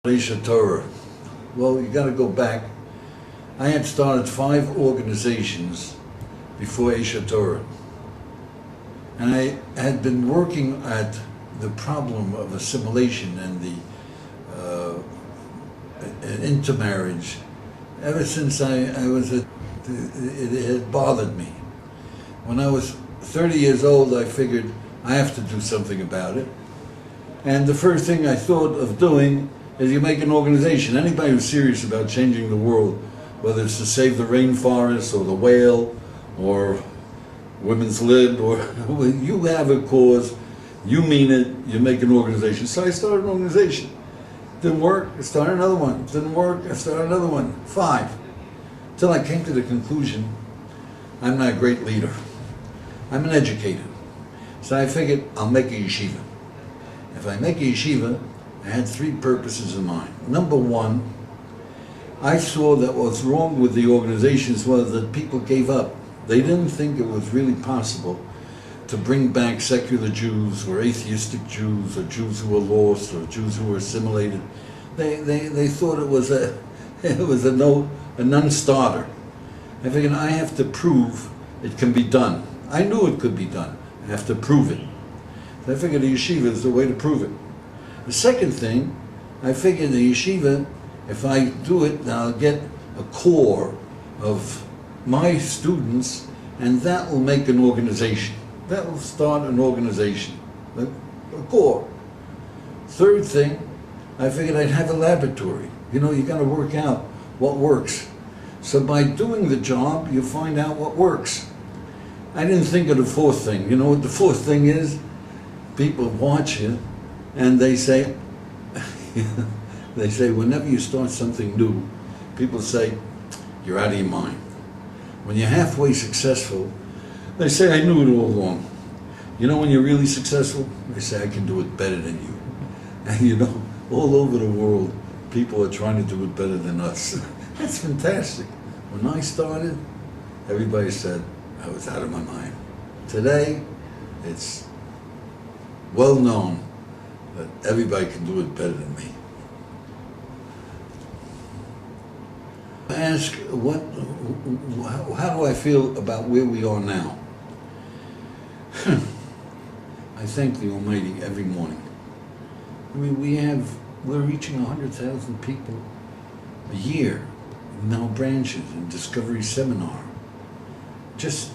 Aish HaTorah. Well, you got to go back. I had started 5 organizations before Aish HaTorah. And I had been working at the problem of assimilation and the intermarriage ever since I was it had bothered me. When I was 30 years old, I figured I have to do something about it. And the first thing I thought of doing is you make an organization. Anybody who's serious about changing the world, whether it's to save the rainforest or the whale or women's lib, or you have a cause, you mean it, you make an organization. So I started an organization. Didn't work, I started another one. Didn't work, I started another one. 5. Till I came to the conclusion, I'm not a great leader. I'm an educator. So I figured I'll make a yeshiva. If I make a yeshiva, I had 3 purposes in mind. Number 1, I saw that what was wrong with the organizations was that people gave up. They didn't think it was really possible to bring back secular Jews or atheistic Jews or Jews who were lost or Jews who were assimilated. They thought it was a non-starter. I figured I have to prove it can be done. I knew it could be done. I have to prove it. So I figured the yeshiva is the way to prove it. The second thing, I figured the yeshiva, if I do it, I'll get a core of my students, and that will make an organization. That will start an organization, a core. Third thing, I figured I'd have a laboratory. You know, you got to work out what works. So by doing the job, you find out what works. I didn't think of the 4th thing. You know what the 4th thing is? People watch you, and they say, whenever you start something new, people say, you're out of your mind. When you're halfway successful, they say, I knew it all along. You know when you're really successful? They say, I can do it better than you. And you know, all over the world, people are trying to do it better than us. That's fantastic. When I started, everybody said I was out of my mind. Today, it's well known that everybody can do it better than me. Ask, how do I feel about where we are now? I thank the Almighty every morning. I mean, we're reaching 100,000 people a year in our branches in Discovery Seminar. Just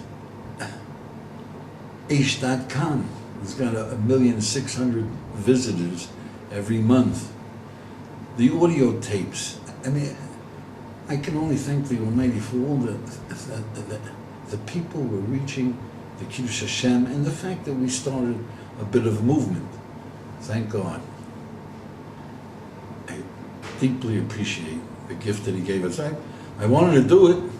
Aish.com has got 1,600,000 visitors every month. The audio tapes, I mean, I can only thank the Almighty for all the people we're reaching, the Kiddush Hashem, and the fact that we started a bit of a movement. Thank God. I deeply appreciate the gift that He gave us. I wanted to do it.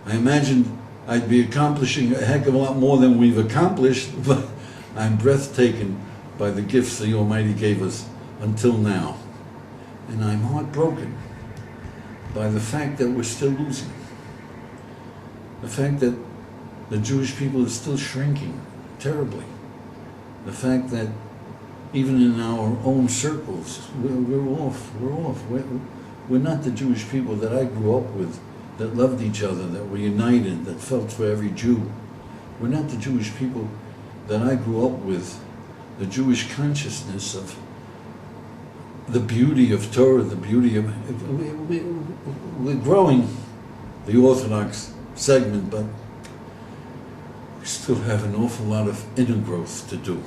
I imagined I'd be accomplishing a heck of a lot more than we've accomplished, but I'm breathtaken by the gifts the Almighty gave us until now. And I'm heartbroken by the fact that we're still losing. The fact that the Jewish people are still shrinking terribly. The fact that even in our own circles, we're off. We're not the Jewish people that I grew up with, that loved each other, that were united, that felt for every Jew. We're not the Jewish people that I grew up with, the Jewish consciousness of the beauty of Torah, the beauty of... We're growing the Orthodox segment, but we still have an awful lot of inner growth to do.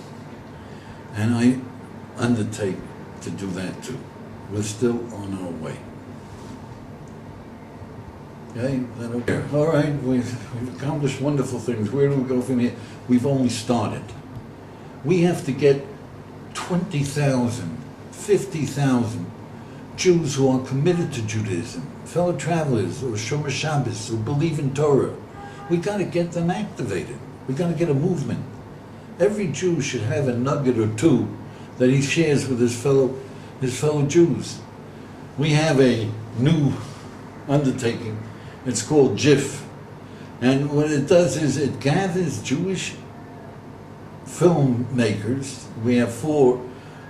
And I undertake to do that too. We're still on our way. Okay, is that okay? All right, we've accomplished wonderful things. Where do we go from here? We've only started. We have to get 20,000, 50,000 Jews who are committed to Judaism, fellow travelers or Shomer Shabbos who believe in Torah. We got to get them activated. We got to get a movement. Every Jew should have a nugget or 2 that he shares with his fellow Jews. We have a new undertaking. It's called JIF. And what it does is it gathers Jewish filmmakers. We have 4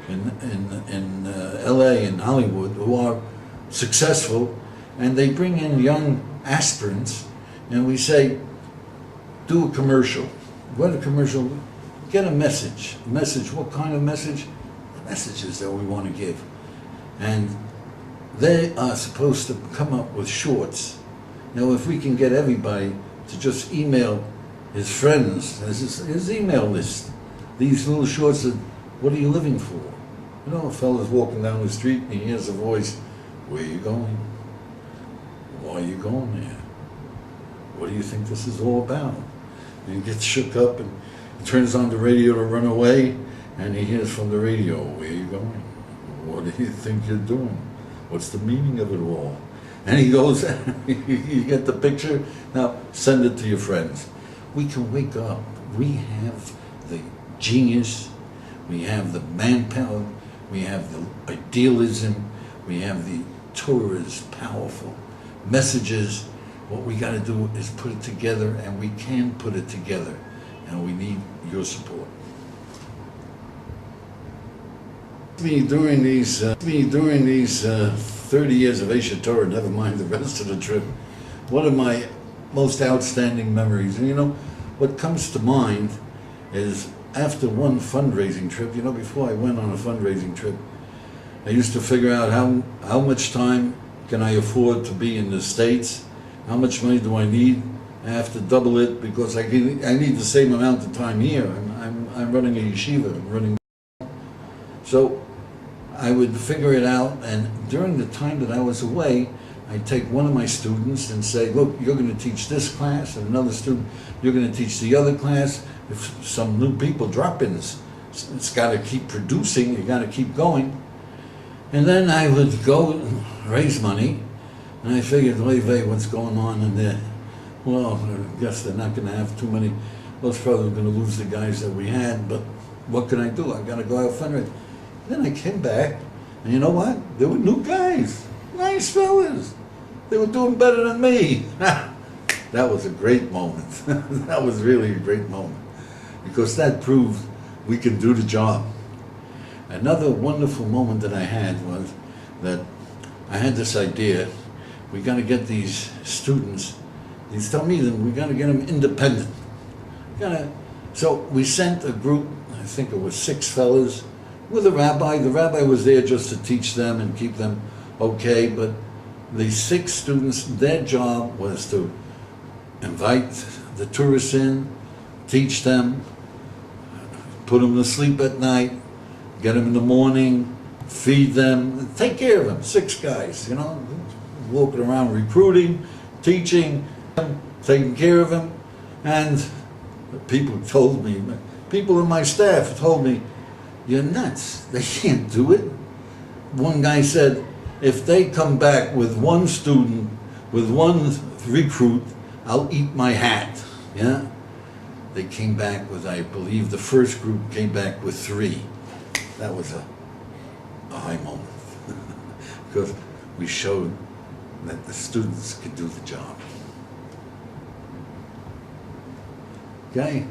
in LA and Hollywood who are successful, and they bring in young aspirants, and we say, do a commercial. What a commercial, get a message. Message, what kind of message? The messages that we want to give. And they are supposed to come up with shorts. Now, if we can get everybody to just email his friends, his email list, these little shorts of, what are you living for? You know, a fella's walking down the street and he hears a voice, where are you going? Why are you going there? What do you think this is all about? And he gets shook up and he turns on the radio to run away, and he hears from the radio, where are you going? What do you think you're doing? What's the meaning of it all? And he goes, you get the picture? Now, send it to your friends. We can wake up. We have the genius, we have the manpower, we have the idealism, we have the Torah is powerful. Messages, what we got to do is put it together, and we can put it together, and we need your support. During these 30 years of Aish HaTorah, never mind the rest of the trip, one of my most outstanding memories, and you know, what comes to mind is after one fundraising trip, you know, before I went on a fundraising trip, I used to figure out how much time can I afford to be in the States, how much money do I need. I have to double it because I need the same amount of time here. I'm running a yeshiva, so I would figure it out, and during the time that I was away, I'd take one of my students and say, look, you're going to teach this class, and another student, you're going to teach the other class. If some new people drop in, it's got to keep producing, you got to keep going. And then I would go raise money, and I figured, wait, what's going on in there? Well, I guess they're not going to have too many, most probably going to lose the guys that we had, but what can I do? I got to go out fundraising. Then I came back, and you know what? There were new guys, nice fellas. They were doing better than me. That was a great moment. That was really a great moment, because that proved we can do the job. Another wonderful moment that I had was that I had this idea, we got to get these students, these Talmidim, we got to get them independent. So we sent a group, I think it was 6 fellas, with a rabbi. The rabbi was there just to teach them and keep them okay, but the 6 students, their job was to invite the tourists in, teach them, put them to sleep at night, get them in the morning, feed them, take care of them. 6 guys, you know, walking around recruiting, teaching, taking care of them. And people told me, people in my staff told me, you're nuts, they can't do it. One guy said, if they come back with 1 student, with 1 recruit, I'll eat my hat. Yeah? They came back with, I believe the first group came back with 3. That was a high moment, because we showed that the students could do the job. Okay?